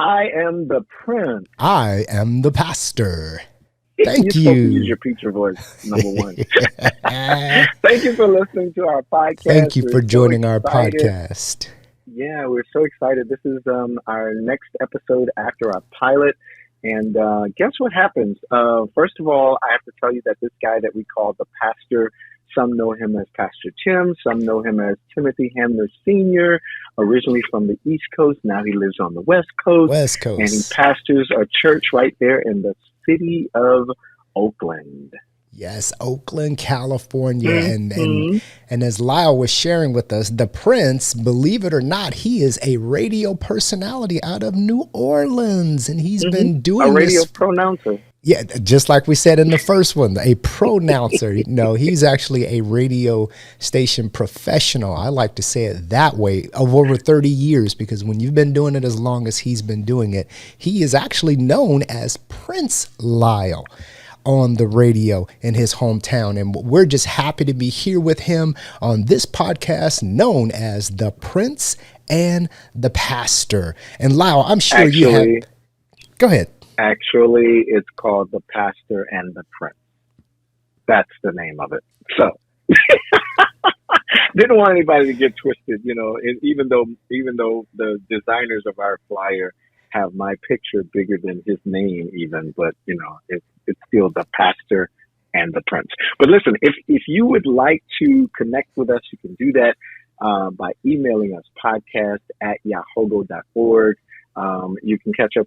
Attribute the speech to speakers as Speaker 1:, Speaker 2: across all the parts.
Speaker 1: I am the prince.
Speaker 2: I am the pastor.
Speaker 1: You're
Speaker 2: Thank
Speaker 1: supposed to use
Speaker 2: you.
Speaker 1: your preacher voice, number one. Thank you for listening to our podcast.
Speaker 2: Thank you
Speaker 1: We're
Speaker 2: for
Speaker 1: so
Speaker 2: joining our
Speaker 1: excited.
Speaker 2: podcast.
Speaker 1: Yeah, we're so excited. This is our next episode after our pilot. And guess what happens? First of all, I have to tell you that this guy that we call the pastor, some know him as Pastor Tim, some know him as Timothy Hamner Sr., originally from the East Coast. Now he lives on the West Coast.
Speaker 2: West
Speaker 1: And he
Speaker 2: Coast.
Speaker 1: pastors a church right there in the city of Oakland.
Speaker 2: Yes, Oakland, California.
Speaker 1: Mhm.
Speaker 2: And as Lyle was sharing with us, the Prince, believe it or not, he is a radio personality out of New Orleans. And he's been
Speaker 1: A
Speaker 2: doing
Speaker 1: radio
Speaker 2: this.
Speaker 1: pronouncer.
Speaker 2: Yeah, just like we said in the first one, a pronouncer. No, he's actually a radio station professional. I like to say it that way, of over 30 years, because when you've been doing it as long as he's been doing it, he is actually known as Prince Lyle on the radio in his hometown. And we're just happy to be here with him on this podcast known as The Prince and the Pastor. And Lyle, I'm sure you
Speaker 1: Actually,
Speaker 2: have... Go ahead.
Speaker 1: actually, it's called The Pastor and the Prince. That's the name of it. So, didn't want anybody to get twisted, even though the designers of our flyer have my picture bigger than his name even, but it's still The Pastor and the Prince. But listen, if you would like to connect with us, you can do that by emailing us podcast@yahogo.org. You can catch us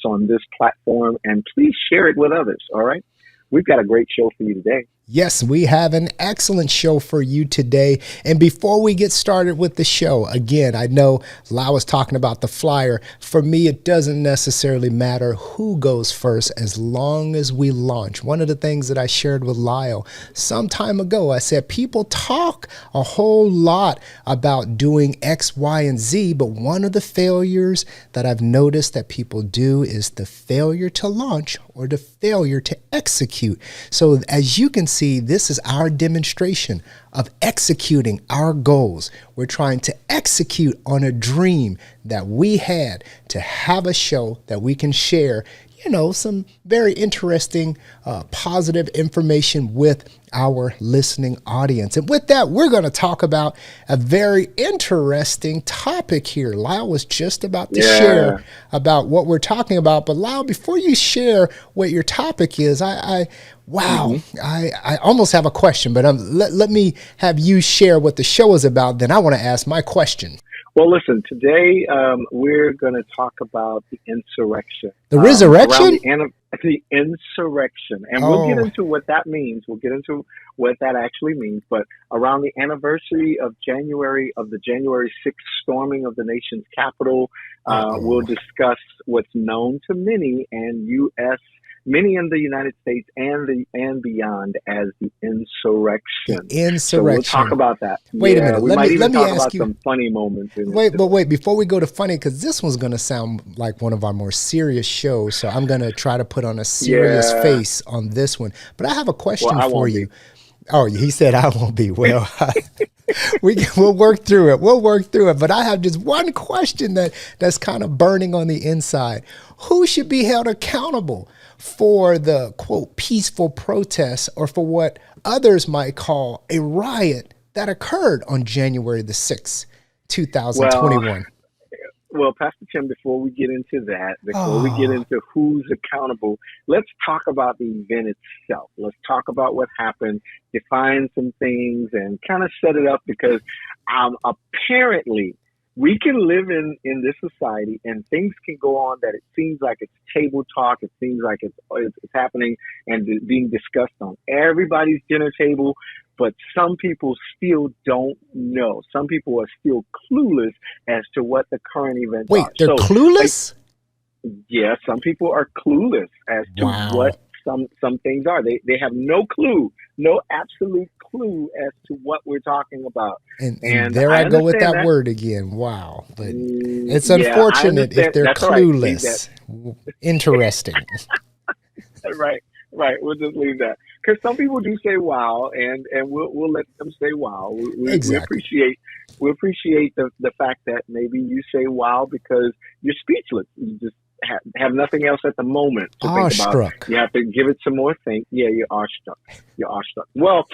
Speaker 1: on this platform, and please share it with others. All right, we've got a great show for you today.
Speaker 2: Yes, we have an excellent show for you today. And before we get started with the show, again, I know Lyle was talking about the flyer. For me, it doesn't necessarily matter who goes first as long as we launch. One of the things that I shared with Lyle some time ago, I said people talk a whole lot about doing X, Y, and Z, but one of the failures that I've noticed that people do is the failure to launch or the failure to execute. So as you can see, this is our demonstration of executing our goals. We're trying to execute on a dream that we had to have a show that we can share, some very interesting, positive information with our listening audience. And with that, we're going to talk about a very interesting topic here. Lyle was just about to share about what we're talking about. But Lyle, before you share what your topic is, I almost have a question, but let me have you share what the show is about. Then I want to ask my question.
Speaker 1: Well, listen, today we're going to talk about the insurrection.
Speaker 2: The resurrection?
Speaker 1: The insurrection. And we'll get into what that means. We'll get into what that actually means. But around the anniversary of the January 6th storming of the nation's capital, we'll discuss what's known to many in the United States and beyond as the insurrection. So we'll talk about that.
Speaker 2: Wait a minute.
Speaker 1: We might even talk about
Speaker 2: you
Speaker 1: some funny moments.
Speaker 2: Wait, before we go to funny, because this one's going to sound like one of our more serious shows, so I'm going to try to put on a serious face on this one. But I have a question for you. Oh, he said I won't be. Well, we'll work through it. But I have just one question that's kind of burning on the inside. Who should be held accountable for the, quote, peaceful protests or for what others might call a riot that occurred on January the 6th, 2021?
Speaker 1: Well, Pastor Tim, before we get into that, we get into who's accountable, let's talk about the event itself. Let's talk about what happened, define some things, and kind of set it up because apparently we can live in this society and things can go on that it seems like it's table talk. It seems like it's happening and being discussed on everybody's dinner table. But some people still don't know. Some people are still clueless as to what the current events are.
Speaker 2: Wait, they're clueless?
Speaker 1: Yeah, some people are clueless as to what some things are. They have no clue, no absolute clue as to what we're talking about.
Speaker 2: And there I go with that word again. Wow. But it's unfortunate if they're clueless. Right. Interesting.
Speaker 1: Right. We'll just leave that. because some people do say wow, and we'll let them say wow. We
Speaker 2: Exactly.
Speaker 1: appreciate the fact that maybe you say wow because you're speechless. You just have nothing else at the moment to think about.
Speaker 2: Awestruck.
Speaker 1: You have to give it some more think. Yeah, you're awestruck. You're awestruck. Well,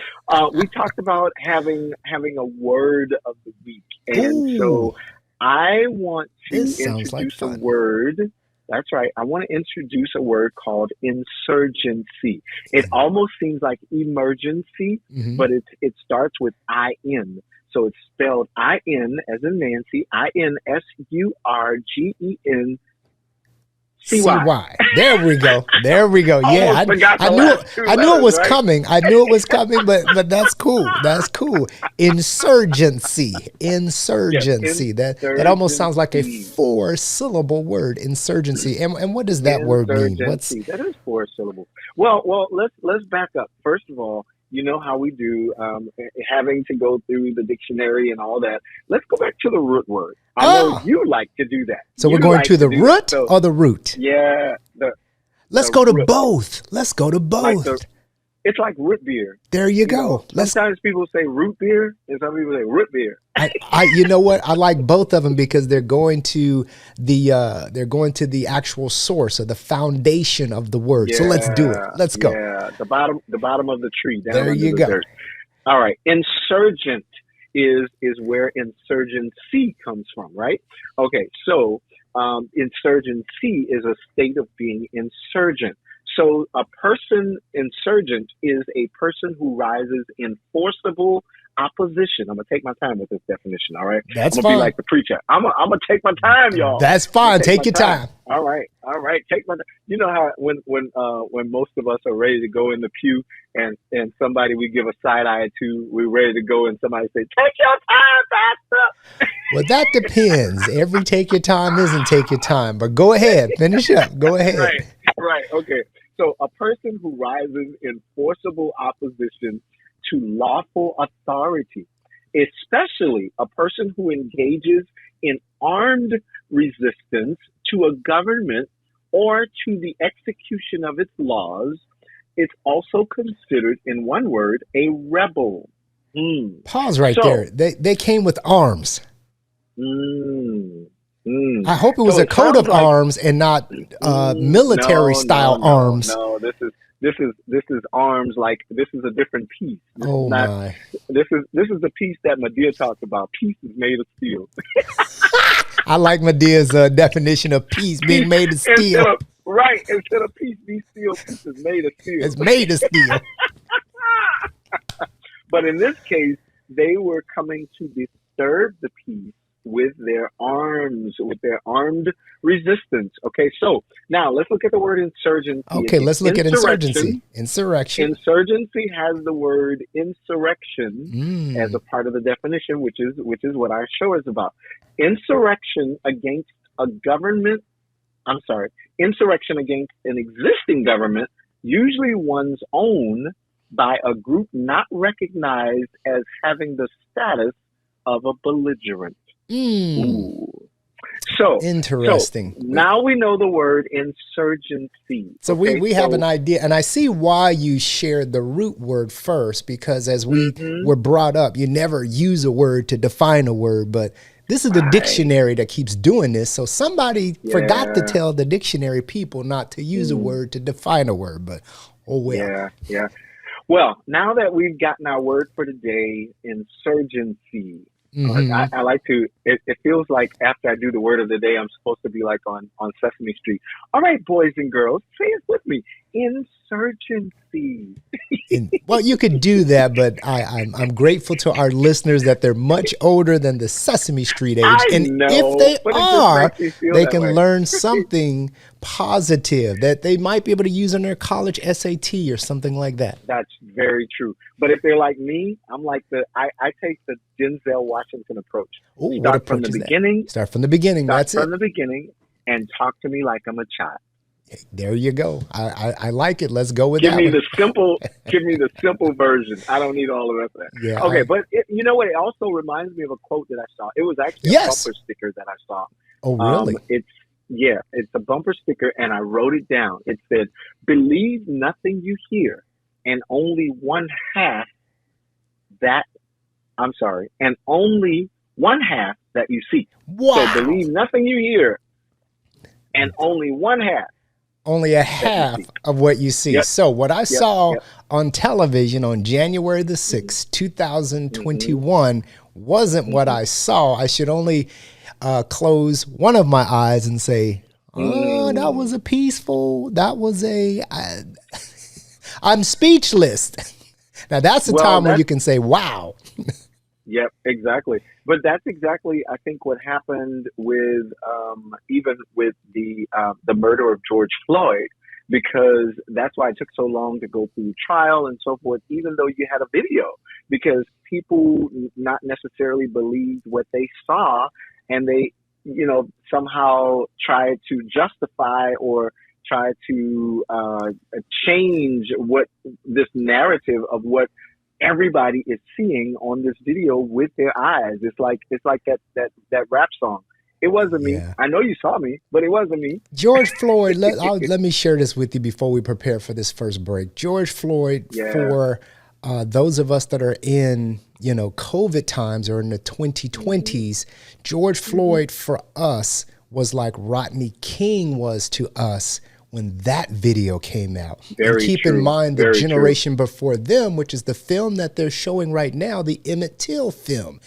Speaker 1: we talked about having a word of the week, and
Speaker 2: Ooh,
Speaker 1: so I want to
Speaker 2: this sounds like
Speaker 1: introduce a
Speaker 2: fun.
Speaker 1: word. That's right. I want to introduce a word called insurgency. It almost seems like emergency,
Speaker 2: Hmm.
Speaker 1: but it starts with IN. So it's spelled IN as in Nancy, INSURGENCY.
Speaker 2: CY. There we go. There we go. Yeah,
Speaker 1: Almost forgot
Speaker 2: I
Speaker 1: the
Speaker 2: knew
Speaker 1: last two
Speaker 2: I knew it
Speaker 1: letters,
Speaker 2: was
Speaker 1: right?
Speaker 2: coming. I knew it was coming, but that's cool. That's cool. Insurgency.
Speaker 1: Yes,
Speaker 2: Insurgency. That almost sounds like a
Speaker 1: insurgency.
Speaker 2: four-syllable word, insurgency. And what does that word mean? What's
Speaker 1: Insurgency. That is four syllables. Well, let's back up. First of all, you know how we do, having to go through the dictionary and all that. Let's go back to the root word. I know
Speaker 2: oh,
Speaker 1: you like to do that.
Speaker 2: so we're
Speaker 1: You
Speaker 2: going
Speaker 1: like
Speaker 2: to
Speaker 1: to
Speaker 2: the
Speaker 1: do that.
Speaker 2: root
Speaker 1: So
Speaker 2: or the root?
Speaker 1: yeah,
Speaker 2: Let's
Speaker 1: the
Speaker 2: go to
Speaker 1: root,
Speaker 2: both. Let's go to
Speaker 1: like the
Speaker 2: both.
Speaker 1: it's like root beer.
Speaker 2: There you
Speaker 1: You know,
Speaker 2: go. Let's
Speaker 1: sometimes people say root beer, and some people say root beer.
Speaker 2: you know what? I like both of them because they're going to the actual source or the foundation of the word. So let's do it.
Speaker 1: Yeah,
Speaker 2: Let's go.
Speaker 1: yeah. The bottom of the tree, down
Speaker 2: There
Speaker 1: under
Speaker 2: you
Speaker 1: the
Speaker 2: go.
Speaker 1: dirt. All right. Insurgent is where insurgency comes from, right? Okay, so insurgency is a state of being insurgent. So a person insurgent is a person who rises in forcible opposition. I'm gonna take my time with this definition. All right, I'm
Speaker 2: That's
Speaker 1: gonna be
Speaker 2: fine.
Speaker 1: like the preacher. I'm gonna take my time, y'all.
Speaker 2: That's
Speaker 1: I'm gonna
Speaker 2: fine.
Speaker 1: take my
Speaker 2: Take your
Speaker 1: time.
Speaker 2: time.
Speaker 1: All right, take my time. You know how when most of us are ready to go in the pew and somebody we give a side eye to, we're ready to go and somebody say, "Take your time, pastor."
Speaker 2: Well, that depends. Every take your time isn't take your time, but go ahead. Finish up. Go ahead.
Speaker 1: Right, right, okay. So a person who rises in forcible opposition to lawful authority, especially a person who engages in armed resistance to a government or to the execution of its laws, it's also considered, in one word, a rebel. Mm.
Speaker 2: Pause right
Speaker 1: So,
Speaker 2: there. They came with arms.
Speaker 1: mm, mm.
Speaker 2: I hope it was
Speaker 1: So
Speaker 2: a
Speaker 1: it
Speaker 2: coat
Speaker 1: sounds
Speaker 2: of
Speaker 1: like
Speaker 2: arms and not military
Speaker 1: no, no,
Speaker 2: style
Speaker 1: no,
Speaker 2: arms.
Speaker 1: no. This is arms. Like this is a different piece. This is
Speaker 2: Oh
Speaker 1: not.
Speaker 2: my.
Speaker 1: This is the piece that Medea talks about. Peace is made of steel.
Speaker 2: I like Medea's definition of peace
Speaker 1: Peace
Speaker 2: being made of
Speaker 1: instead
Speaker 2: steel.
Speaker 1: of right instead of peace be steel. Peace is made of steel.
Speaker 2: It's made of steel.
Speaker 1: But in this case, they were coming to disturb the peace with their arms, with their armed resistance. Okay, so now let's look at the word insurgency
Speaker 2: Okay,
Speaker 1: again.
Speaker 2: let's look at insurgency. Insurrection.
Speaker 1: Insurgency has the word insurrection as
Speaker 2: Mm.
Speaker 1: a part of the definition, which is what our show is about. Insurrection against a government. I'm sorry, insurrection against an existing government, usually one's own, by a group not recognized as having the status of a belligerent.
Speaker 2: Mm.
Speaker 1: Ooh. So
Speaker 2: Interesting.
Speaker 1: now we know the word insurgency.
Speaker 2: So we,
Speaker 1: Okay,
Speaker 2: we have an
Speaker 1: so
Speaker 2: idea, and I see why you shared the root word first, because as we
Speaker 1: mhm,
Speaker 2: were brought up, you never use a word to define a word, but this is the
Speaker 1: right,
Speaker 2: dictionary that keeps doing this. So somebody forgot to
Speaker 1: yeah,
Speaker 2: tell the dictionary people not to use a
Speaker 1: mm,
Speaker 2: word to define a word, but oh well.
Speaker 1: yeah, yeah. Well, now that we've gotten our word for today, insurgency.
Speaker 2: Hmm.
Speaker 1: I like to. It feels like after I do the word of the day, I'm supposed to be like on Sesame Street. All right, boys and girls, say it with me. Insurgency.
Speaker 2: And well, you could do that, but I'm grateful to our listeners that they're much older than the Sesame Street age,
Speaker 1: I
Speaker 2: and if
Speaker 1: know,
Speaker 2: they
Speaker 1: but it just
Speaker 2: are,
Speaker 1: makes me feel
Speaker 2: they
Speaker 1: that
Speaker 2: can
Speaker 1: way.
Speaker 2: learn something positive that they might be able to use in their college SAT or something like that.
Speaker 1: That's very true. But if they're like me, I'm like I take the Denzel Washington approach.
Speaker 2: Oh, what
Speaker 1: Start from
Speaker 2: approach
Speaker 1: the
Speaker 2: is that?
Speaker 1: beginning.
Speaker 2: Start from the beginning.
Speaker 1: Start
Speaker 2: That's
Speaker 1: from
Speaker 2: it.
Speaker 1: the beginning, and talk to me like I'm a child.
Speaker 2: There you go. I like it. Let's go with
Speaker 1: Give
Speaker 2: that
Speaker 1: me
Speaker 2: one.
Speaker 1: the simple. Give me the simple version. I don't need all the rest of
Speaker 2: Yeah.
Speaker 1: that. Okay, but you know what? It also reminds me of a quote that I saw. It was actually a
Speaker 2: Yes.
Speaker 1: bumper sticker that I saw.
Speaker 2: Oh, really?
Speaker 1: It's a bumper sticker, and I wrote it down. It said, "Believe nothing you hear, and only one half that, I'm sorry, and only one half that you see.
Speaker 2: Wow.
Speaker 1: So believe nothing you hear, and only one half.
Speaker 2: Only a half of what you see.
Speaker 1: Yep.
Speaker 2: So what I saw
Speaker 1: Yep.
Speaker 2: on television on January the 6th, 2021 wasn't what I saw. I should only close one of my eyes and say, oh, that was a peaceful, that was I'm speechless. Now that's the time when you can say, wow.
Speaker 1: Yep, exactly. But that's exactly, I think, what happened with even with the murder of George Floyd, because that's why it took so long to go through the trial and so forth, even though you had a video, because people not necessarily believed what they saw, and they, somehow tried to justify or try to change what this narrative of what everybody is seeing on this video with their eyes. It's like that rap song. It wasn't me.
Speaker 2: Yeah.
Speaker 1: I know you saw me, but it wasn't me.
Speaker 2: George Floyd, let me share this with you before we prepare for this first break. George Floyd, for those of us that are in, COVID times or in the 2020s, George Floyd for us was like Rodney King was to us when that video came out. And keep in mind the generation before them, which is the film that they're showing right now, the Emmett Till film.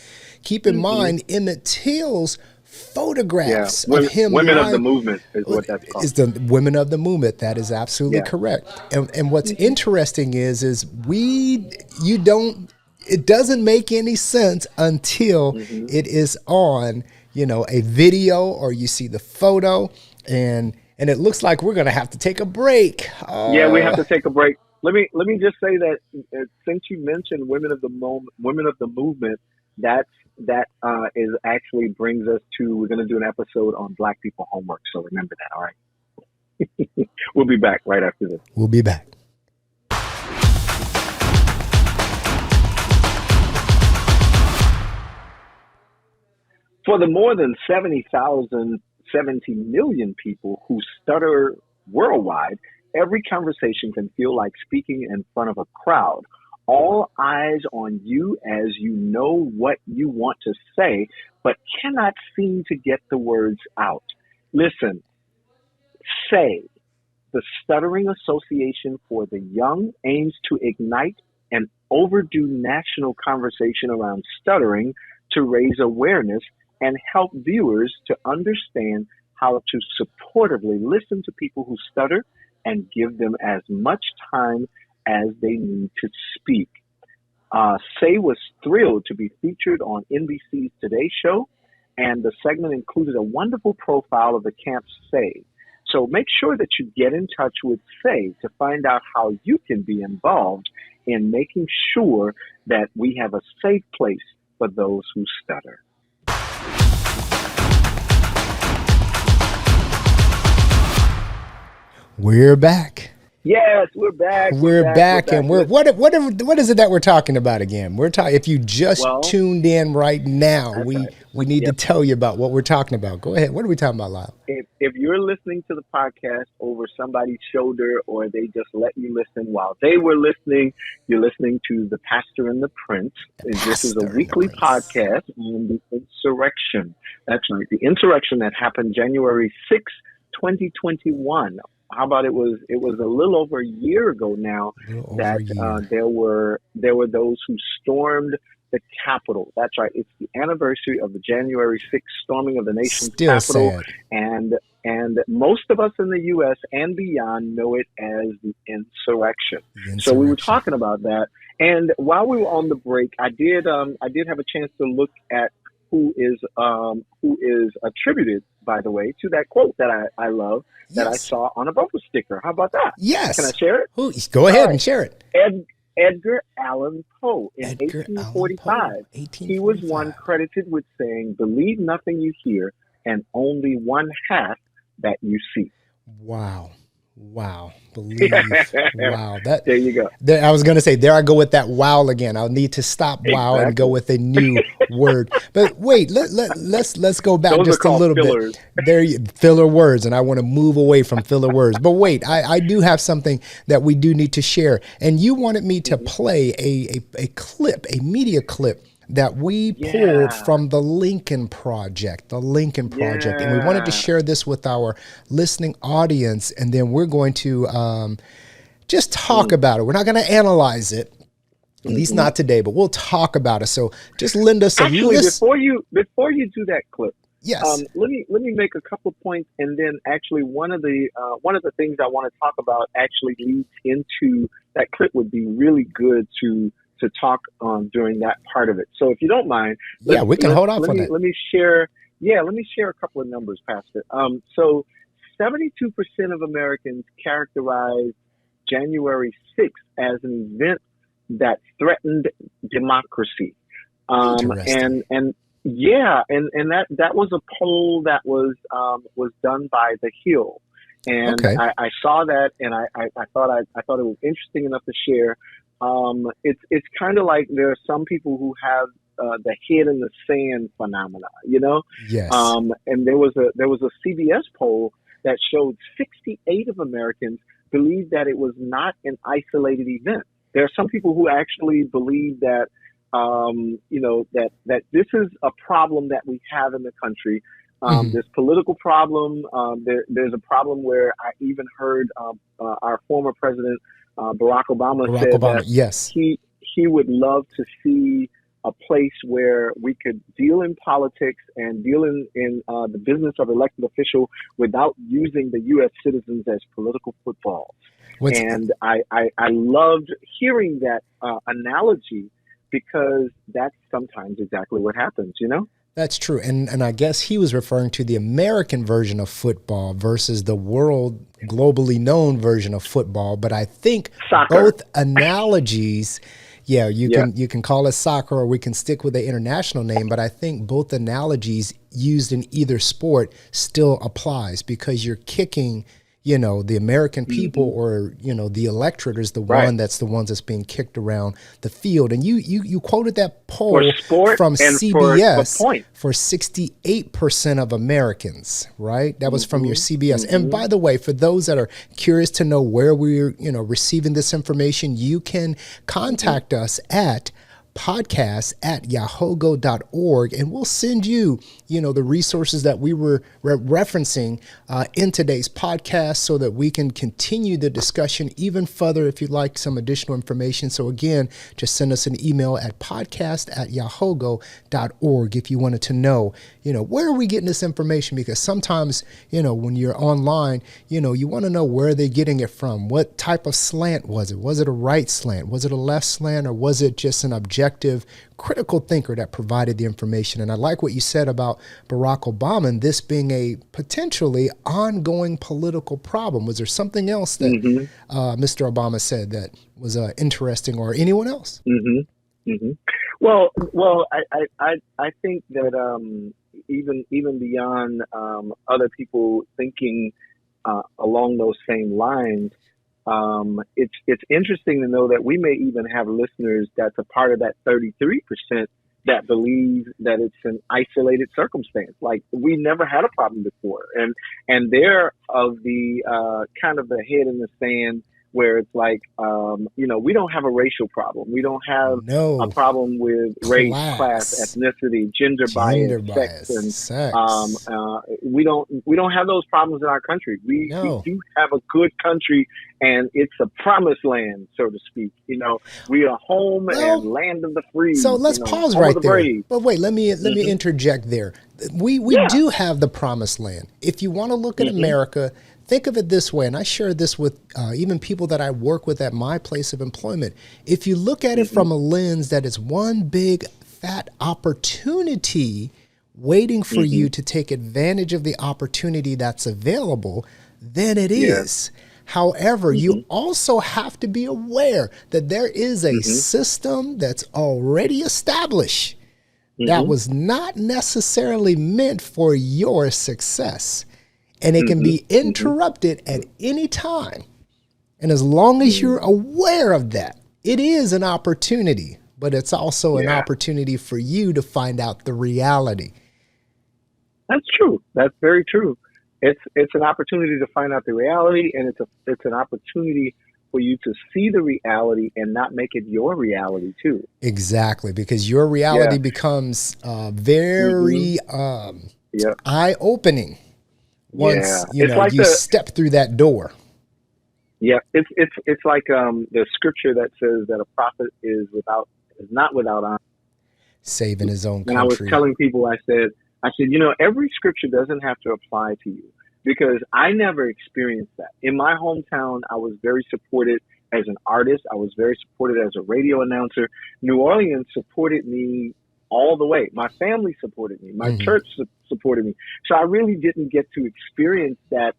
Speaker 2: Keep in mind Emmett Till's photographs of him.
Speaker 1: Women of the Movement is what that's called.
Speaker 2: Is the Women of the Movement. That is absolutely correct. And what's interesting is it doesn't make any sense until it is on, a video or you see the photo, and it looks like we're going to have to take a break.
Speaker 1: Yeah, we have to take a break. Let me just say that since you mentioned Women of the Movement, that is actually brings us to, we're going to do an episode on Black people homework. So remember that. All right. We'll be back right after this.
Speaker 2: We'll be back.
Speaker 1: For the more than 70 million people who stutter worldwide, every conversation can feel like speaking in front of a crowd. All eyes on you as you know what you want to say, but cannot seem to get the words out. Listen, SAY, the Stuttering Association for the Young, aims to ignite an overdue national conversation around stuttering to raise awareness and help viewers to understand how to supportively listen to people who stutter and give them as much time as they need to speak. SAY was thrilled to be featured on NBC's Today Show, and the segment included a wonderful profile of the camp SAY. So make sure that you get in touch with SAY to find out how you can be involved in making sure that we have a safe place for those who stutter.
Speaker 2: We're back.
Speaker 1: Yes, we're back.
Speaker 2: We're back. And what is it that we're talking about again? We're talking. If you just tuned in right now, we need to tell you about what we're talking about. Go ahead. What are we talking about, Lyle?
Speaker 1: If you're listening to the podcast over somebody's shoulder, or they just let you listen while they were listening, you're listening to The Pastor and the Prince. This is a weekly podcast on the Insurrection. That's right, the Insurrection that happened January 6, 2021. How about it was a little over a year ago now that there were those who stormed the Capitol. That's right. It's the anniversary of the January 6th storming of the nation's Capitol. Sad. And most of us in the U.S. and beyond know it as the Insurrection. So we were talking about that. And while we were on the break, I did have a chance to look at who is attributed, by the way, to that quote that I love, that I saw on a bumper sticker. How about that?
Speaker 2: Yes.
Speaker 1: Can I share it?
Speaker 2: Go ahead and share it.
Speaker 1: Edgar Allan Poe in 1845. He was one credited with saying, "Believe nothing you hear, and only one half that you see."
Speaker 2: Wow. Wow. Believe. Wow. That
Speaker 1: There you go.
Speaker 2: there, I was going to say, there I go with that wow again. I'll need to stop wow and go
Speaker 1: Exactly.
Speaker 2: with a new word. But wait, let's go back
Speaker 1: Those are
Speaker 2: just a
Speaker 1: called
Speaker 2: little bit.
Speaker 1: fillers.
Speaker 2: Filler words, and I want to move away from filler words. But wait, I do have something that we do need to share. And you wanted me to play a clip, a media clip that we pulled
Speaker 1: Yeah.
Speaker 2: from the Lincoln Project, and we wanted to
Speaker 1: Yeah.
Speaker 2: share this with our listening audience, and then we're going to just talk about it. We're not going to analyze it, at least
Speaker 1: Mm-hmm.
Speaker 2: not today, but we'll talk about it. So just lend us a
Speaker 1: Actually,
Speaker 2: list.
Speaker 1: before you do that clip,
Speaker 2: Yes.
Speaker 1: let me make a couple points, and then actually one of the things I want to talk about actually leads into that clip. Would be really good to talk during that part of it. So if you don't mind,
Speaker 2: Yeah, we can hold off on that.
Speaker 1: let me share. Yeah, let me share a couple of numbers, Pastor. So 72% of Americans characterize January 6th as an event that threatened democracy.
Speaker 2: Interesting.
Speaker 1: And yeah, and that was a poll that was done by The Hill, and
Speaker 2: Okay.
Speaker 1: I saw that, and I thought it was interesting enough to share. It's kind of like there are some people who have the head in the sand phenomena, you know.
Speaker 2: Yes.
Speaker 1: And there was a CBS poll that showed 68 of Americans believe that it was not an isolated event. There are some people who actually believe that that this is a problem that we have in the country.
Speaker 2: Hmm.
Speaker 1: This political problem. There's a problem where I even heard our former president Barack Obama
Speaker 2: Barack
Speaker 1: said
Speaker 2: Obama.
Speaker 1: that
Speaker 2: Yes.
Speaker 1: he would love to see a place where we could deal in politics and deal in the business of elected official without using the U.S. citizens as political footballs.
Speaker 2: What's
Speaker 1: And I loved hearing that analogy because that's sometimes exactly what happens, you know?
Speaker 2: That's true. And I guess he was referring to the American version of football versus the world globally known version of football. But I think
Speaker 1: Soccer.
Speaker 2: both analogies, yeah,
Speaker 1: Yeah.
Speaker 2: you can call it soccer or we can stick with the international name, but I think both analogies used in either sport still applies because you're kicking, the American people
Speaker 1: Hmm.
Speaker 2: or, the electorate is the
Speaker 1: Right.
Speaker 2: one that's the ones that's being kicked around the field. And you quoted that
Speaker 1: For
Speaker 2: poll
Speaker 1: sport
Speaker 2: from
Speaker 1: and for
Speaker 2: CBS
Speaker 1: point.
Speaker 2: for 68% of Americans, right? That was from your
Speaker 1: Hmm.
Speaker 2: CBS. And by the way, for those that are curious to know where we're, receiving this information, you can contact us at podcast@yahogo.org, and we'll send you, the resources that we were referencing in today's podcast so that we can continue the discussion even further if you'd like some additional information. So again, just send us an email at podcast@yahogo.org if you wanted to know, where are we getting this information? Because sometimes, when you're online, you want to know where they're getting it from. What type of slant was it? Was it a right slant? Was it a left slant? Or was it just an objective critical thinker that provided the information? And I like what you said about Barack Obama and this being a potentially ongoing political problem. Was there something else that
Speaker 1: Hmm.
Speaker 2: Mr. Obama said that was interesting, or anyone else?
Speaker 1: Hmm. Hmm. Well, I think that even beyond other people thinking along those same lines, it's interesting to know that we may even have listeners that's a part of that 33% that believe that it's an isolated circumstance. Like we never had a problem before, and they're of the kind of the head in the sand where it's like we don't have a racial problem. We don't have a
Speaker 2: No.
Speaker 1: problem with race, class,
Speaker 2: Class,
Speaker 1: ethnicity, gender bias,
Speaker 2: gender
Speaker 1: sex,
Speaker 2: bias,
Speaker 1: and
Speaker 2: sex.
Speaker 1: we don't have those problems in our country. We
Speaker 2: No.
Speaker 1: do have a good country, and it's a promised land, so to speak. We are home and
Speaker 2: Well,
Speaker 1: land of the free.
Speaker 2: so let's pause
Speaker 1: Home of
Speaker 2: right
Speaker 1: the
Speaker 2: there.
Speaker 1: brave.
Speaker 2: But wait, let me
Speaker 1: Hmm.
Speaker 2: interject there. We
Speaker 1: Yeah.
Speaker 2: do have the promised land. If you want to look at
Speaker 1: Hmm.
Speaker 2: America, think of it this way, and I share this with even people that I work with at my place of employment. If you look at it
Speaker 1: Hmm.
Speaker 2: from a lens that is one big fat opportunity waiting for
Speaker 1: Hmm.
Speaker 2: you to take advantage of the opportunity that's available, then it
Speaker 1: Yeah.
Speaker 2: is. However, you
Speaker 1: Hmm.
Speaker 2: also have to be aware that there is a
Speaker 1: Hmm.
Speaker 2: system that's already established that
Speaker 1: Hmm.
Speaker 2: was not necessarily meant for your success. and it can be interrupted at any time. And as long as you're aware of that, it is an opportunity, but it's also an opportunity for you to find out the reality.
Speaker 1: That's true. That's very true. It's an opportunity to find out the reality, and it's an opportunity for you to see the reality and not make it your reality too.
Speaker 2: Exactly, because your reality becomes very eye-opening once you step through that door.
Speaker 1: Yeah, it's like the scripture that says that a prophet is not without honor,
Speaker 2: save in his own country.
Speaker 1: And I was telling people, I said, every scripture doesn't have to apply to you, because I never experienced that. In my hometown, I was very supported as an artist. I was very supported as a radio announcer. New Orleans supported me all the way. My family supported me. My church supported me. So I really didn't get to experience that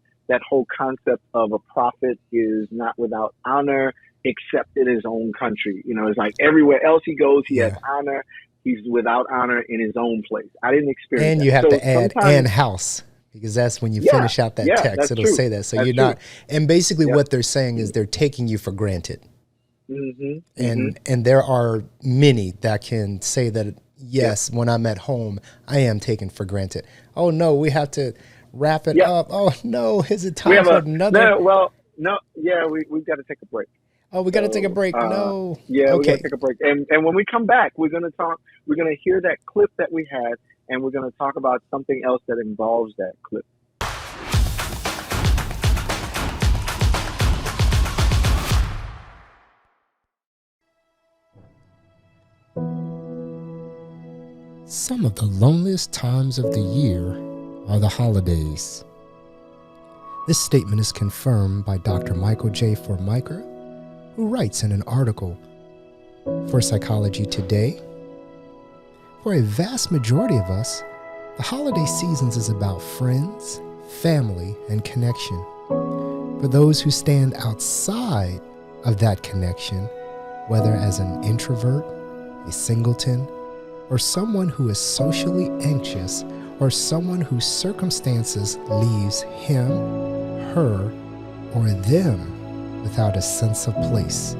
Speaker 1: whole concept of a prophet is not without honor, except in his own country. It's like everywhere else he goes, he has honor. He's without honor in his own place. I didn't experience that.
Speaker 2: And you have to add "and house," because that's when you finish out that text. It'll say that. So you're not. And basically what they're saying is they're taking you for granted. And there are many that can say that, yes, when I'm at home, I am taken for granted. Oh, no, we have to wrap it up. Oh, no, is it time for another?
Speaker 1: We've got to take a break.
Speaker 2: Oh, we got to take a break. No.
Speaker 1: Yeah, we got to take a break. And when we come back, we're going to talk. We're going to hear that clip that we had, and we're going to talk about something else that involves that clip.
Speaker 2: Some of the loneliest times of the year are the holidays. This statement is confirmed by Dr. Michael J. Formica, who writes in an article for Psychology Today. For a vast majority of us, the holiday seasons is about friends, family, and connection. For those who stand outside of that connection, whether as an introvert, a singleton, or someone who is socially anxious, or someone whose circumstances leaves him, her, or them without a sense of place,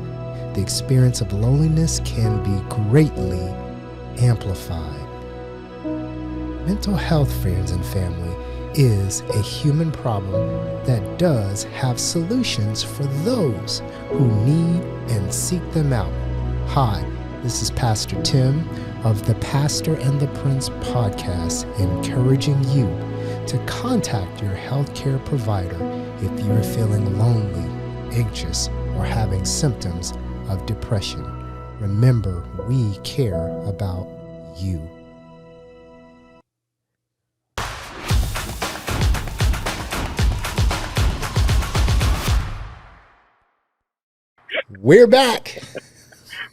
Speaker 2: the experience of loneliness can be greatly amplified. Mental health, friends and family, is a human problem that does have solutions for those who need and seek them out. Hi, this is Pastor Tim of the Pastor and the Prince podcast, encouraging you to contact your healthcare provider if you're feeling lonely, anxious, or having symptoms of depression. Remember, we care about you. We're back.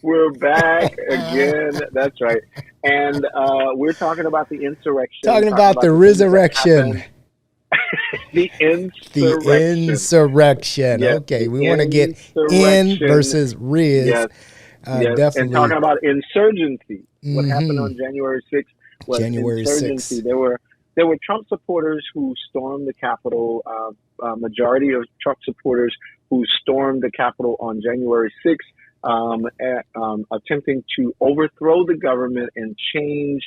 Speaker 1: We're back again. That's right. And we're talking about the insurrection.
Speaker 2: Talking about the resurrection.
Speaker 1: The insurrection.
Speaker 2: The insurrection. Yes, okay, we want to get in versus riz.
Speaker 1: Yes.
Speaker 2: Definitely.
Speaker 1: And talking about insurgency. What happened on January 6th was
Speaker 2: January
Speaker 1: insurgency.
Speaker 2: 6th.
Speaker 1: There were Trump supporters who stormed the Capitol. Majority of Trump supporters who stormed the Capitol on January 6th, attempting to overthrow the government and change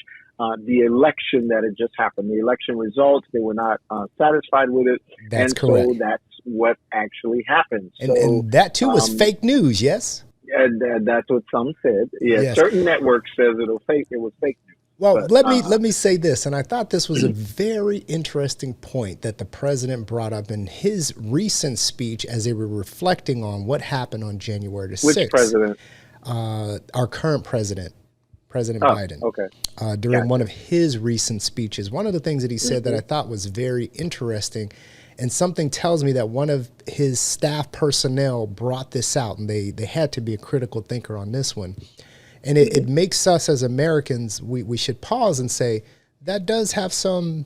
Speaker 1: the election that had just happened. The election results, they were not satisfied with it.
Speaker 2: That's correct.
Speaker 1: So that's what actually happened.
Speaker 2: And that too was fake news, yes?
Speaker 1: And that's what some said. Yeah, yes. Certain networks says it was fake news.
Speaker 2: Well, but, let me say this, and I thought this was a very interesting point that the president brought up in his recent speech as they were reflecting on what happened on January the 6th.
Speaker 1: Which president?
Speaker 2: Our current president, President Biden.
Speaker 1: Okay.
Speaker 2: During one of his recent speeches, one of the things that he said that I thought was very interesting, and something tells me that one of his staff personnel brought this out, and they had to be a critical thinker on this one. And it makes us as Americans, we should pause and say, that does have some,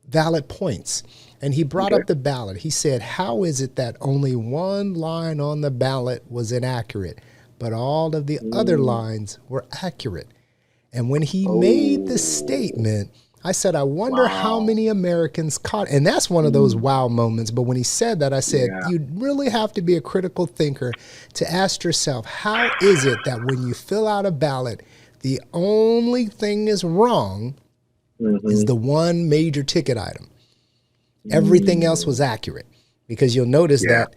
Speaker 2: valid points. And he brought up the ballot. He said, how is it that only one line on the ballot was inaccurate, but all of the other lines were accurate? And when he made the statement, I said, I wonder how
Speaker 1: Wow.
Speaker 2: many Americans caught, and that's one of those
Speaker 1: Mm.
Speaker 2: wow moments. But when he said that, I said,
Speaker 1: Yeah.
Speaker 2: you really have to be a critical thinker to ask yourself, how is it that when you fill out a ballot, the only thing is wrong is
Speaker 1: Mm-hmm.
Speaker 2: the one major ticket item? Everything else was
Speaker 1: Mm.
Speaker 2: accurate, because you'll notice
Speaker 1: Yeah.
Speaker 2: that,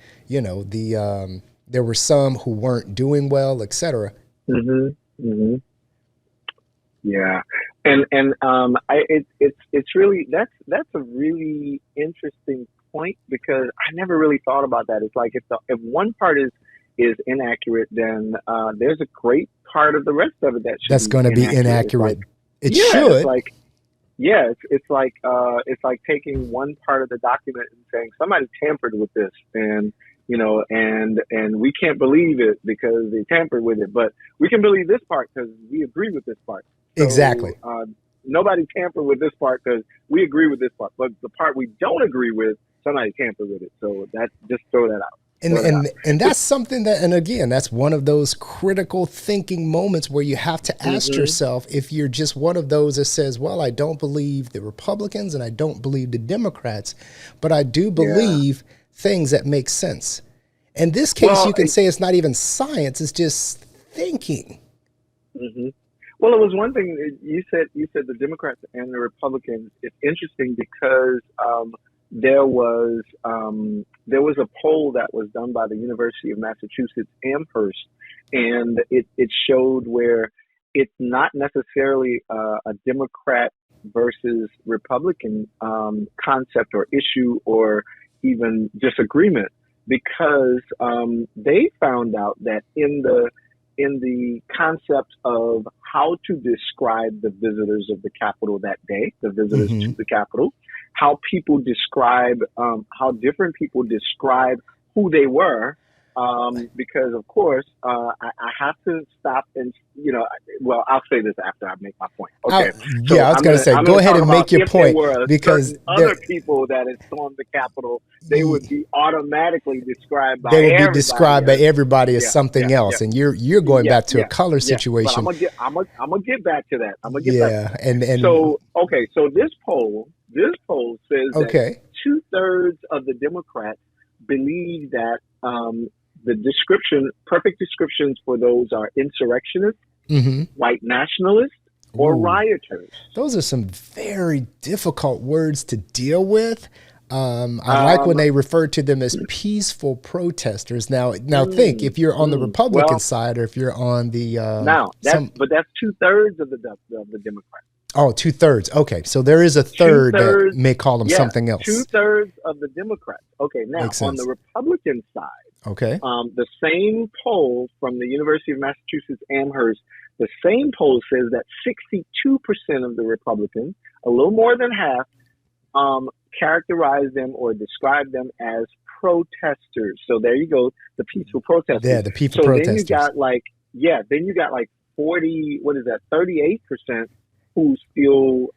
Speaker 2: there were some who weren't doing well, etc.
Speaker 1: Mm-hmm. Mm-hmm. Yeah. And it's really, that's a really interesting point, because I never really thought about that. It's like, if one part is inaccurate, then there's a great part of the rest of it that should
Speaker 2: That's
Speaker 1: be
Speaker 2: going to be
Speaker 1: inaccurate. It's like,
Speaker 2: inaccurate. It
Speaker 1: yeah, it's
Speaker 2: should.
Speaker 1: like, yeah, it's like taking one part of the document and saying somebody tampered with this, and and we can't believe it because they tampered with it, but we can believe this part because we agree with this part.
Speaker 2: Exactly.
Speaker 1: So nobody tampered with this part because we agree with this part, but the part we don't agree with, somebody tampered with it. So that, just throw that out.
Speaker 2: And
Speaker 1: Throw that out.
Speaker 2: and that's something that, and again, that's one of those critical thinking moments where you have to ask
Speaker 1: Hmm.
Speaker 2: yourself, if you're just one of those that says, well, I don't believe the Republicans and I don't believe the Democrats, but I do
Speaker 1: Yeah.
Speaker 2: believe things that make sense. In this case,
Speaker 1: Well,
Speaker 2: you can say it's not even science, it's just thinking.
Speaker 1: hmm Well, it was one thing that you said. You said the Democrats and the Republicans. It's interesting because there was there was a poll that was done by the University of Massachusetts Amherst, and it showed where it's not necessarily a Democrat versus Republican concept or issue or even disagreement, because they found out that in the concept of how to describe the visitors of the Capitol that day, the visitors
Speaker 2: Hmm.
Speaker 1: to the Capitol, how people describe, how different people describe who they were, because of course, I have to stop and, well, I'll say this after I make my point. Okay,
Speaker 2: Yeah,
Speaker 1: so
Speaker 2: I was
Speaker 1: I'm
Speaker 2: going to
Speaker 1: gonna
Speaker 2: say,
Speaker 1: I'm
Speaker 2: go
Speaker 1: gonna
Speaker 2: ahead
Speaker 1: talk
Speaker 2: and
Speaker 1: about
Speaker 2: make your
Speaker 1: if there
Speaker 2: point,
Speaker 1: were
Speaker 2: because
Speaker 1: certain other people that had stormed the Capitol, they would be automatically described by
Speaker 2: they will be
Speaker 1: everybody
Speaker 2: described by
Speaker 1: as,
Speaker 2: everybody as
Speaker 1: yeah, yeah,
Speaker 2: something
Speaker 1: yeah.
Speaker 2: else, and you're going
Speaker 1: Yeah,
Speaker 2: back to a
Speaker 1: yeah,
Speaker 2: color
Speaker 1: yeah. But I'm
Speaker 2: situation.
Speaker 1: gonna get I'm gonna get back to that. I'm gonna get back to
Speaker 2: Yeah,
Speaker 1: that.
Speaker 2: and
Speaker 1: So okay, so this poll says that
Speaker 2: okay.
Speaker 1: 2/3 of the Democrats believe that the perfect descriptions for those are insurrectionists,
Speaker 2: Hmm.
Speaker 1: white nationalists, or
Speaker 2: Ooh,
Speaker 1: rioters.
Speaker 2: those are some very difficult words to deal with. I like when
Speaker 1: Um,
Speaker 2: they refer to them as peaceful protesters. Now think, if you're on the Republican
Speaker 1: well,
Speaker 2: side, or if you're on the
Speaker 1: now
Speaker 2: some.
Speaker 1: that's 2/3 of the Democrats.
Speaker 2: Oh, 2/3. Okay, so there is a
Speaker 1: Two
Speaker 2: third that
Speaker 1: thirds,
Speaker 2: may call them
Speaker 1: yeah,
Speaker 2: something else.
Speaker 1: 2/3 of the Democrats. Okay, now
Speaker 2: Makes
Speaker 1: on the
Speaker 2: sense.
Speaker 1: Republican side,
Speaker 2: Okay.
Speaker 1: the same poll from the University of Massachusetts Amherst, the same poll says that 62% of the Republicans, a little more than half, characterize them or describe them as protesters. So there you go, the peaceful
Speaker 2: Yeah,
Speaker 1: protesters.
Speaker 2: the peaceful
Speaker 1: So then you
Speaker 2: protesters.
Speaker 1: got then you got like 40, what is that, 38% who still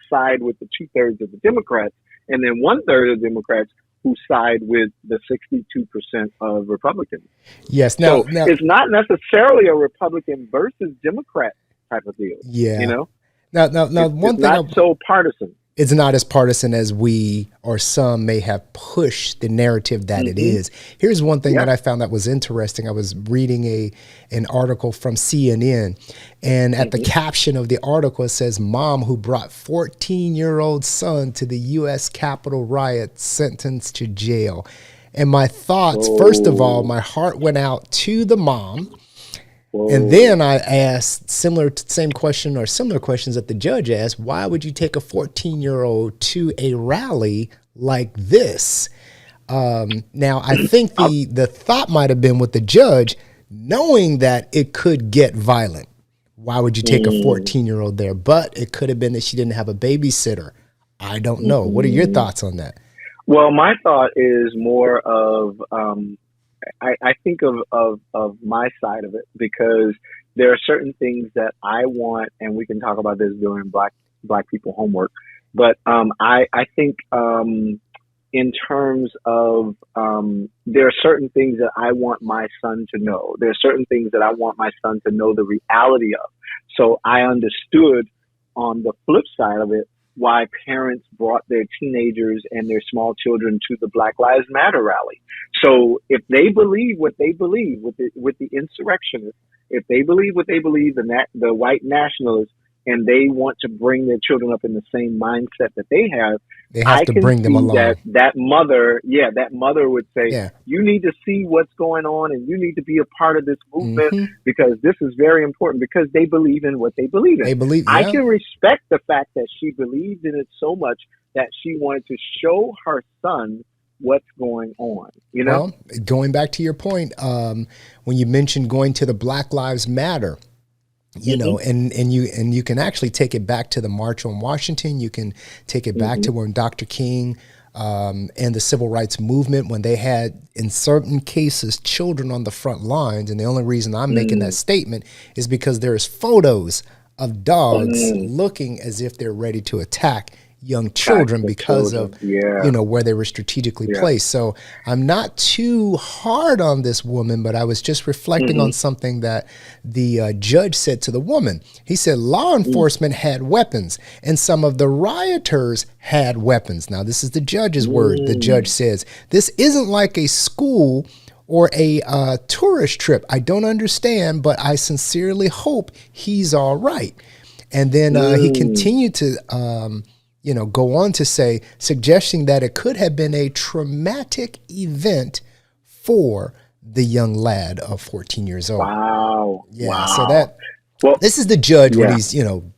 Speaker 1: side with the 2/3 of the Democrats, and then 1/3 of the Democrats who side with the 62% of Republicans.
Speaker 2: Yes. Now,
Speaker 1: So
Speaker 2: now,
Speaker 1: it's not necessarily a Republican versus Democrat type of deal. You
Speaker 2: yeah.
Speaker 1: know,
Speaker 2: Now,
Speaker 1: it's
Speaker 2: one thing
Speaker 1: not so partisan.
Speaker 2: it's not as partisan as we or some may have pushed the narrative that it
Speaker 1: Hmm.
Speaker 2: is. Here's one thing that
Speaker 1: Yeah.
Speaker 2: I found that was interesting. I was reading an article from CNN, and at the
Speaker 1: Hmm.
Speaker 2: caption of the article it says, "Mom who brought 14-year-old son to the U.S. Capitol riot sentenced to jail." And my thoughts, first of all,
Speaker 1: Whoa,
Speaker 2: my heart went out to the mom. And
Speaker 1: whoa.
Speaker 2: then I asked same question or similar questions that the judge asked. Why would you take a 14-year-old to a rally like this? Now, I think
Speaker 1: Uh,
Speaker 2: the thought might have been with the judge, knowing that it could get violent. Why would you take a
Speaker 1: mm,
Speaker 2: 14-year-old there? But it could have been that she didn't have a babysitter. I don't know. What are your
Speaker 1: mm.
Speaker 2: thoughts on that?
Speaker 1: Well, my thought is more of I think of my side of it, because there are certain things that I want, and we can talk about this during Black People Homework. But I think in terms of there are certain things that I want my son to know. There are certain things that I want my son to know the reality of. So I understood on the flip side of it why parents brought their teenagers and their small children to the Black Lives Matter rally. So if they believe what they believe with the insurrectionists, if they believe what they believe, the white nationalists, and they want to bring their children up in the same mindset that they have
Speaker 2: I to
Speaker 1: can
Speaker 2: bring them
Speaker 1: see
Speaker 2: along.
Speaker 1: that mother would say,
Speaker 2: Yeah.
Speaker 1: you need to see what's going on and you need to be a part of this movement
Speaker 2: Mm-hmm.
Speaker 1: because this is very important because they believe in what they believe in.
Speaker 2: They believe,
Speaker 1: I
Speaker 2: yeah.
Speaker 1: can respect the fact that she believed in it so much that she wanted to show her son what's going on, you know?
Speaker 2: Well, going back to your point, when you mentioned going to the Black Lives Matter, you know, and you can actually take it back to the March on Washington. You can take it back to when Dr. King and the civil rights movement, when they had, in certain cases, children on the front lines. And the only reason I'm making that statement is because there's photos of dogs looking as if they're ready to attack young children because of, you know, where they were strategically placed. So I'm not too hard on this woman, but I was just reflecting on something that the judge said to the woman. He said law enforcement had weapons and some of the rioters had weapons. Now, this is the judge's word. The judge says, this isn't like a school or a tourist trip. I don't understand, but I sincerely hope he's all right. And then he continued to you know, go on to say, suggesting that it could have been a traumatic event for the young lad of 14 years old.
Speaker 1: Wow.
Speaker 2: Yeah.
Speaker 1: Wow.
Speaker 2: So this is the judge when he's, you know,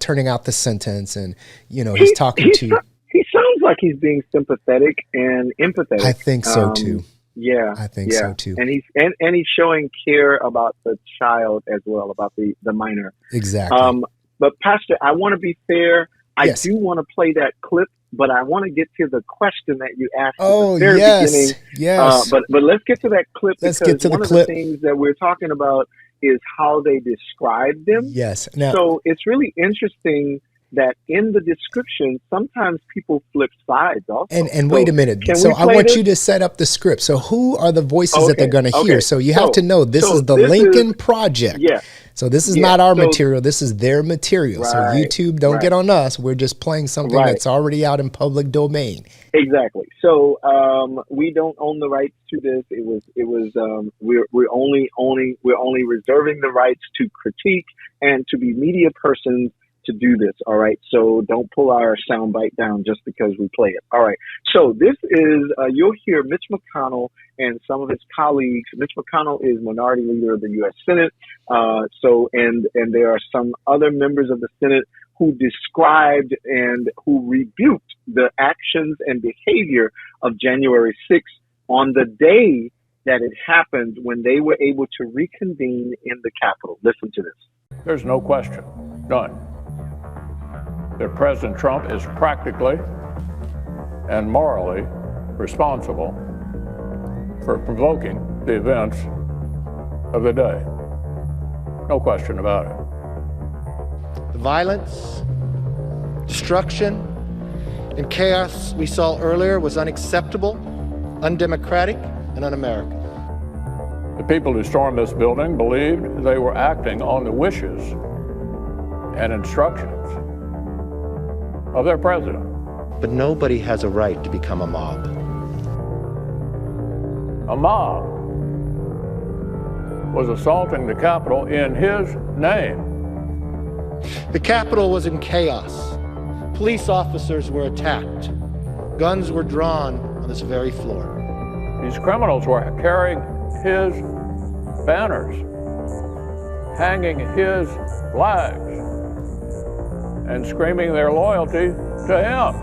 Speaker 2: turning out the sentence, and, you know, he's talking to.
Speaker 1: He sounds like he's being sympathetic and empathetic.
Speaker 2: I think so too.
Speaker 1: Yeah.
Speaker 2: I think so too.
Speaker 1: And he's showing care about the child as well, about the minor.
Speaker 2: Exactly.
Speaker 1: But Pastor, I want to be fair. I
Speaker 2: Yes.
Speaker 1: do want to play that clip, but I want to get to the question that you asked at
Speaker 2: Oh,
Speaker 1: the very beginning.
Speaker 2: Yes.
Speaker 1: But let's get to that clip.
Speaker 2: Let's
Speaker 1: because
Speaker 2: get to the
Speaker 1: one
Speaker 2: clip.
Speaker 1: of the things that we're talking about is how they describe them.
Speaker 2: Yes. Now,
Speaker 1: So it's really interesting that in the description, sometimes people flip sides also.
Speaker 2: and wait a minute.
Speaker 1: Can
Speaker 2: So
Speaker 1: we
Speaker 2: I
Speaker 1: play
Speaker 2: want
Speaker 1: this?
Speaker 2: you to set up the script. So who are the voices that they're going to hear?
Speaker 1: Okay.
Speaker 2: So you have to know this is the
Speaker 1: this
Speaker 2: Lincoln Project.
Speaker 1: Yeah.
Speaker 2: So this is
Speaker 1: Yeah,
Speaker 2: not our
Speaker 1: so-
Speaker 2: material. This is their material. So
Speaker 1: Right,
Speaker 2: YouTube, don't
Speaker 1: right.
Speaker 2: get on us. We're just playing something
Speaker 1: Right.
Speaker 2: that's already out in public domain.
Speaker 1: Exactly. So we don't own the rights to this. We're only reserving the rights to critique and to be media persons to do this. All right. So don't pull our soundbite down just because we play it. All right. So this is you'll hear Mitch McConnell and some of his colleagues. Mitch McConnell is Minority Leader of the U.S. Senate. And there are some other members of the Senate who described and who rebuked the actions and behavior of January 6th on the day that it happened when they were able to reconvene in the Capitol. Listen to this.
Speaker 3: There's no question, none, that President Trump is practically and morally responsible for provoking the events of the day. No question about it.
Speaker 4: The violence, destruction, and chaos we saw earlier was unacceptable, undemocratic, and un-American.
Speaker 3: The people who stormed this building believed they were acting on the wishes and instructions of their president.
Speaker 4: But nobody has a right to become a mob.
Speaker 3: A mob was assaulting the Capitol in his name.
Speaker 4: The Capitol was in chaos. Police officers were attacked. Guns were drawn on this very floor.
Speaker 3: These criminals were carrying his banners, hanging his flags, and screaming their loyalty to him.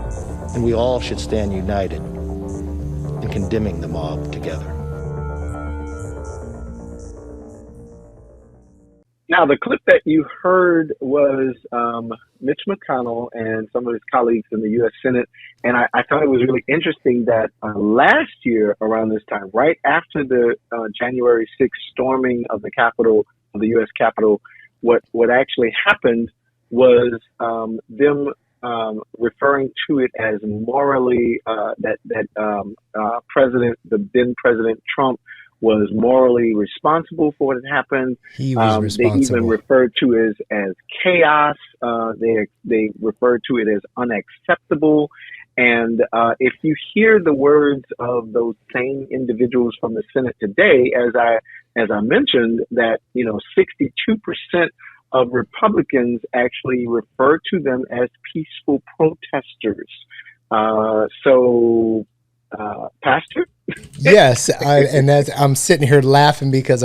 Speaker 4: And we all should stand united in condemning the mob together.
Speaker 1: Now, the clip that you heard was Mitch McConnell and some of his colleagues in the U.S. Senate. And I thought it was really interesting that last year around this time, right after the January 6th storming of the Capitol, of the U.S. Capitol, what actually happened was them referring to it as morally, the then President Trump was morally responsible for what had happened.
Speaker 2: He was responsible.
Speaker 1: They even referred to it as chaos. They referred to it as unacceptable. And if you hear the words of those same individuals from the Senate today, as I mentioned, that 62% of Republicans actually refer to them as peaceful protesters. Pastor?
Speaker 2: Yes, I'm sitting here laughing because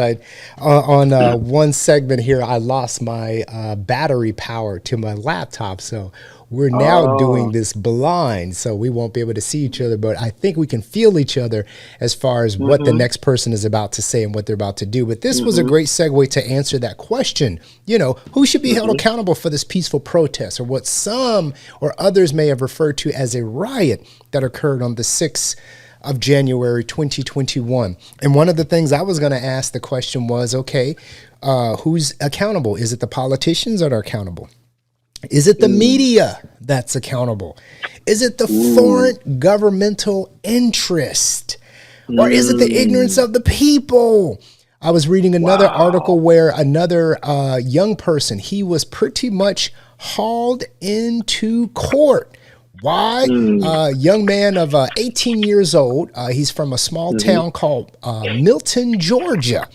Speaker 2: on one segment here, I lost my battery power to my laptop. So we're now doing this blind, so we won't be able to see each other. But I think we can feel each other as far as what the next person is about to say and what they're about to do. But this was a great segue to answer that question. Who should be held accountable for this peaceful protest, or what some or others may have referred to as a riot that occurred on the 6th of January 2021. And one of the things I was going to ask the question was, okay, who's accountable? Is it the politicians that are accountable? Is it the media that's accountable? Is it the foreign governmental interest? Or is it the ignorance of the people? I was reading another article where another young person, he was pretty much hauled into court. Why? Young man of 18 years old. He's from a small town called Milton, Georgia.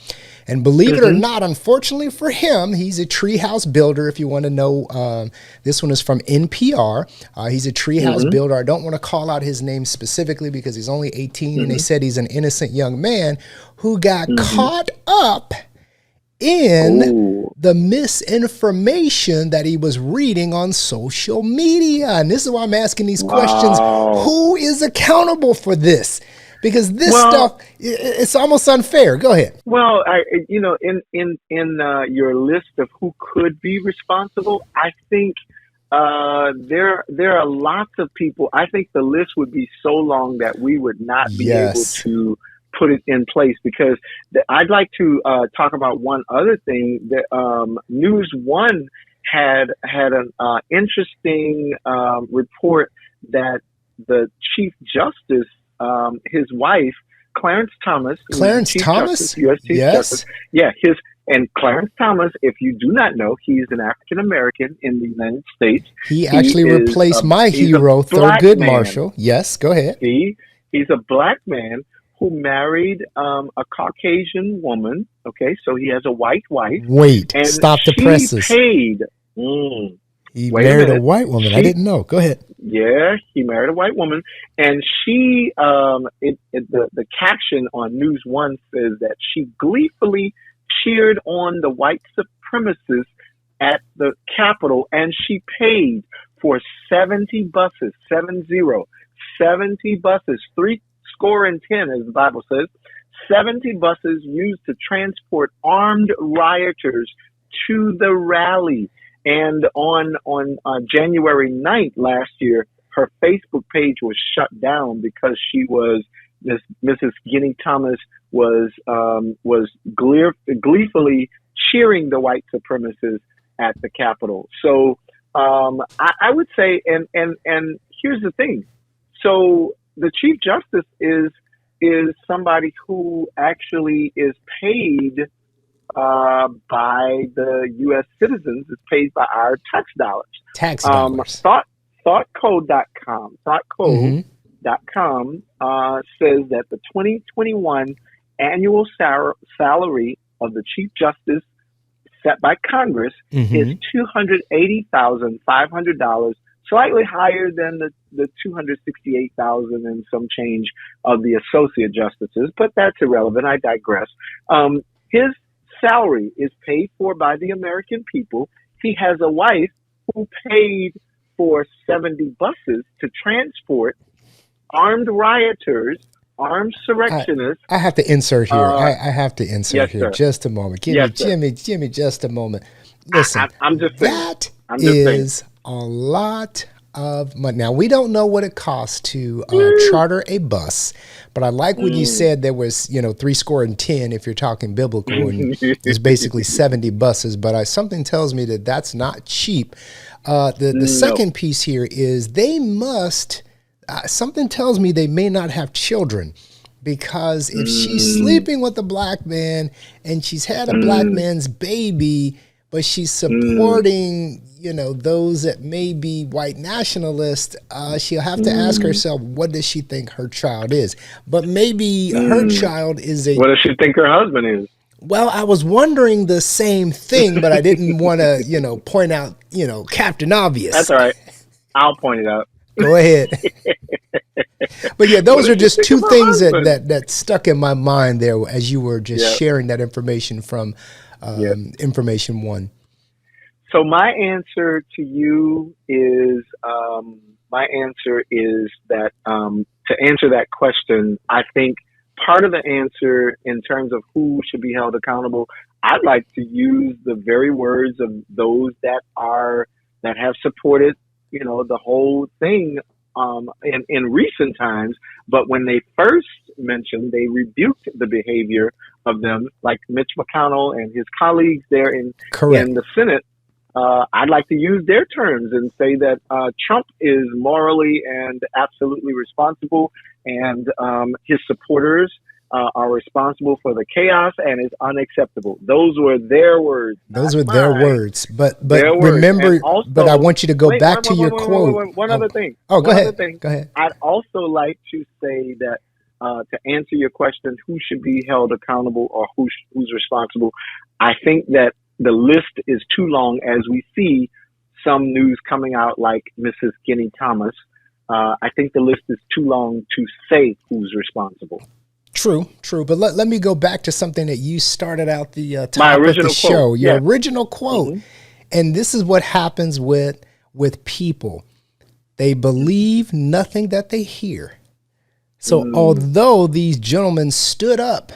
Speaker 2: And believe it or not, unfortunately for him, he's a treehouse builder. If you want to know, this one is from NPR. He's a treehouse builder. I don't want to call out his name specifically because he's only 18, and they said he's an innocent young man who got caught up in the misinformation that he was reading on social media. And this is why I'm asking these questions. Who is accountable for this? Because this stuff, it's almost unfair. Go ahead.
Speaker 1: Well, in your list of who could be responsible, I think there are lots of people. I think the list would be so long that we would not be able to put it in place, because I'd like to talk about one other thing. That News One had an interesting report that the Chief Justice, his wife, Clarence Thomas,
Speaker 2: U.S. Chief
Speaker 1: Justice, and Clarence Thomas, if you do not know, he's an African American in the United States.
Speaker 2: He actually replaced my hero, Thurgood Marshall. Yes, go ahead.
Speaker 1: He's a black man who married a Caucasian woman. Okay, so he has a white wife.
Speaker 2: Wait, stop the presses. He married a white woman. I didn't know. Go ahead.
Speaker 1: Yeah, he married a white woman, and she, the caption on News One says that she gleefully cheered on the white supremacists at the Capitol, and she paid for 70 buses, 70 buses, 310, as the Bible says, 70 buses used to transport armed rioters to the rally. And on January 9th last year, her Facebook page was shut down because she was Mrs. Ginny Thomas was gleefully cheering the white supremacists at the Capitol. So I would say, and here's the thing. So the Chief Justice is somebody who actually is paid by the U.S. citizens, is paid by our tax dollars. Thoughtcode.com says that the 2021 annual salary of the Chief Justice set by Congress is $280,500, slightly higher than the $268,000 and some change of the associate justices, but that's irrelevant. I digress. His salary is paid for by the American people. He has a wife who paid for 70 buses to transport armed rioters, armed insurrectionists.
Speaker 2: I have to insert here. I have to insert here. Sir. Just a moment. Give me just a moment. Listen,
Speaker 1: I'm just saying.
Speaker 2: That is a lot of money. Now, we don't know what it costs to charter a bus, but I like when you said there was, 310 if you're talking biblical, and it's basically 70 buses, but something tells me that that's not cheap. The second piece here is they must, something tells me they may not have children, because if she's sleeping with a black man and she's had a black man's baby, but she's supporting, those that may be white nationalists, she'll have to ask herself, what does she think her child is? But maybe her child is
Speaker 1: What does she think her husband is?
Speaker 2: Well, I was wondering the same thing, but I didn't want to, point out, Captain Obvious.
Speaker 1: That's all right. I'll point it out.
Speaker 2: Go ahead. But yeah, those are just two things that stuck in my mind there as you were just sharing that information from Information One.
Speaker 1: So my answer to you is that to answer that question, I think part of the answer in terms of who should be held accountable, I'd like to use the very words of those that have supported, the whole thing in recent times. But when they first mentioned, they rebuked the behavior of them, like Mitch McConnell and his colleagues there in the Senate. I'd like to use their terms and say that Trump is morally and absolutely responsible, and his supporters are responsible for the chaos and is unacceptable. Those were their words.
Speaker 2: Those were their words. But remember, also, but I want you to go back to your quote.
Speaker 1: One other thing.
Speaker 2: Oh, go ahead. Go ahead.
Speaker 1: I'd also like to say that to answer your question, who should be held accountable or who's responsible, I think that the list is too long as we see some news coming out like Mrs. Ginny Thomas. I think the list is too long to say who's responsible.
Speaker 2: True. But let me go back to something that you started out the top of the show. Your original quote. And this is what happens with people. They believe nothing that they hear. So although these gentlemen stood up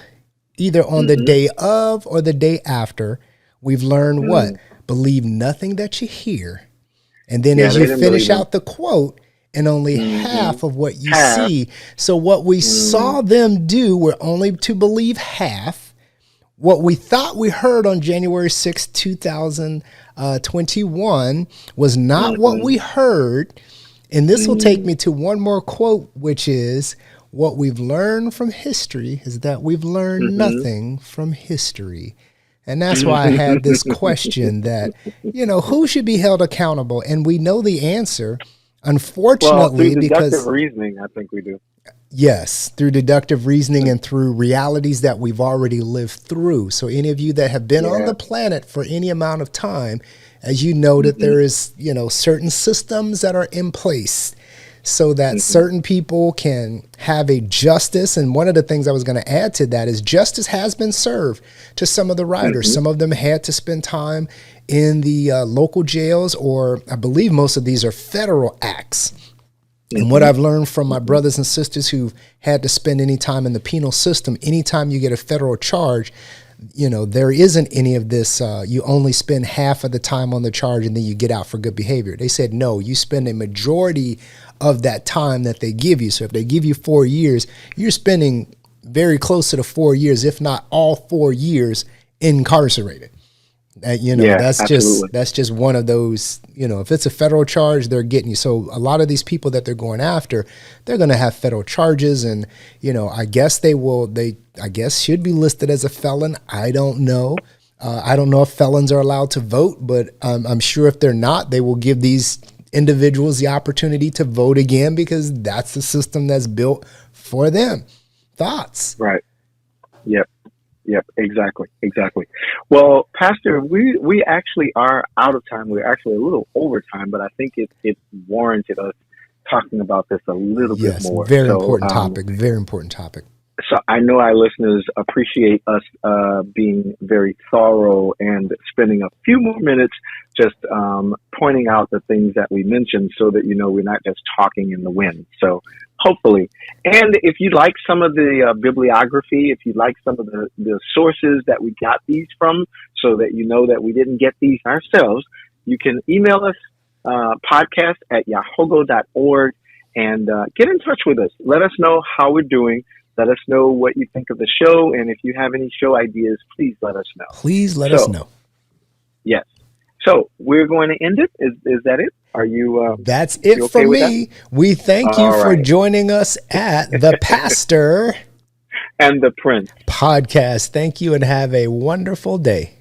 Speaker 2: either on the day of or the day after, we've learned what? Believe nothing that you hear. And then as you finish out the quote, and only half of what you see. So what we saw them do were only to believe half. What we thought we heard on January 6, 2021 was not what we heard. And this will take me to one more quote, which is, what we've learned from history is that we've learned nothing from history. And that's why I had this question that, who should be held accountable? And we know the answer. Unfortunately,
Speaker 1: through
Speaker 2: because
Speaker 1: deductive reasoning, I think we do.
Speaker 2: Yes, through deductive reasoning and through realities that we've already lived through. So any of you that have been on the planet for any amount of time, as you know that there is, certain systems that are in place so that certain people can have a justice. And one of the things I was going to add to that is justice has been served to some of the rioters. Some of them had to spend time in the local jails, or I believe most of these are federal acts. And what I've learned from my brothers and sisters who've had to spend any time in the penal system, anytime you get a federal charge, there isn't any of this, you only spend half of the time on the charge and then you get out for good behavior. They said, no, you spend a majority of that time that they give you. So if they give you 4 years, you're spending very close to the 4 years, if not all 4 years incarcerated. That's just one of those, if it's a federal charge, they're getting you. So a lot of these people that they're going after, they're going to have federal charges. And, I guess they should be listed as a felon. I don't know. I don't know if felons are allowed to vote, but I'm sure if they're not, they will give these individuals the opportunity to vote again because that's the system that's built for them. Thoughts?
Speaker 1: Right. Yep, exactly. Well, Pastor, we actually are out of time. We're actually a little over time, but I think it warranted us talking about this a little bit more.
Speaker 2: Very important topic.
Speaker 1: So I know our listeners appreciate us being very thorough and spending a few more minutes just pointing out the things that we mentioned so that, we're not just talking in the wind. So hopefully. And if you'd like some of the bibliography, if you'd like some of the sources that we got these from so that that we didn't get these ourselves, you can email us podcast@yahogo.org and get in touch with us. Let us know how we're doing. Let us know what you think of the show. And if you have any show ideas, please let us know.
Speaker 2: Please let us know.
Speaker 1: Yes. So we're going to end it. Is that it? Are you?
Speaker 2: That's it for me. We thank you for joining us at the Pastor
Speaker 1: and the Prince
Speaker 2: podcast. Thank you and have a wonderful day.